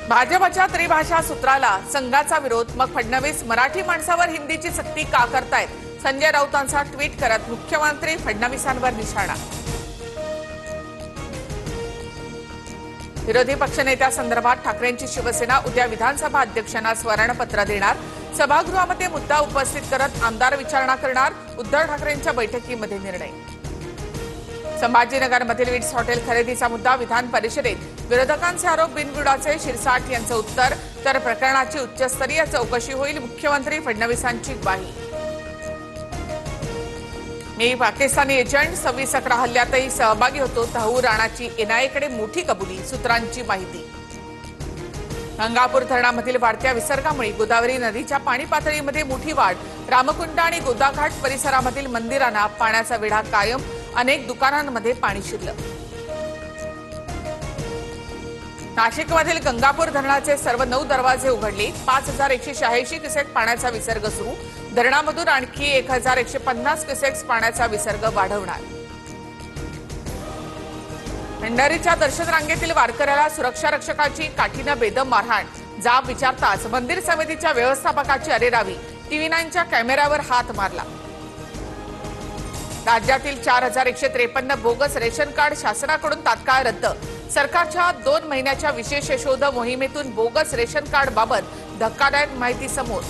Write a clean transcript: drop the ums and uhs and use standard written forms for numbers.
भाजपच्या त्रिभाषा सूत्राला संघाचा विरोध, मग फडणवीस मराठी माणसावर हिंदीची सक्ती का करतायत? संजय राऊतांचा ट्विट करत मुख्यमंत्री फडणवीसांवर निशाणा। विरोधी पक्षनेत्यासंदर्भात ठाकरेंची शिवसेना उद्या विधानसभा अध्यक्षांना स्मरणपत्र देणार। सभागृहामध्ये मुद्दा उपस्थित करत आमदार विचारणा करणार। उद्धव ठाकरेंच्या बैठकीमध्ये निर्णय। संभाजीनगरमधील विट्स हॉटेल खरेदीचा मुद्दा विधान परिषदेत, विरोधकांचे आरोप बिनबुडाचे, शिरसाट यांचं उत्तर, तर प्रकरणाची उच्चस्तरीय चौकशी होईल, मुख्यमंत्री फडणवीसांची ग्वाही। मी पाकिस्तानी एजंट 26/11 हल्ल्यातही सहभागी होतो, तहूर राणाची एनआयएकडे मोठी कबुली, सूत्रांची माहिती। गंगापूर धरणामधील वाढत्या विसर्गामुळे गोदावरी नदीच्या पाणी पातळीमध्ये मोठी वाढ। रामकुंड आणि गोदाघाट परिसरामधील मंदिरांना पाण्याचा वेढा कायम, अनेक दुकानांमध्ये पाणी शिरलं। नाशिकमधील गंगापूर धरणाचे सर्व 9 दरवाजे उघडले। 5186 क्युसेक पाण्याचा विसर्ग सुरू। धरणामधून आणखी 1150 क्युसेक्स पाण्याचा विसर्ग वाढवणार। भंडारीच्या दर्शन रांगेतील वारकऱ्याला सुरक्षा रक्षकाची काठीनं बेदम मारहाण। जाब विचारताच मंदिर समितीच्या व्यवस्थापकाची अरेरावी, TV9च्या कॅमेऱ्यावर हात मारला। राज्यातील 4153 बोगस रेशन कार्ड शासनाकडून तात्काळ रद्द। सरकारच्या 2 महिन्याच्या विशेष शोध मोहिमेतून बोगस रेशन कार्ड बाबत धक्कादायक माहिती समोर।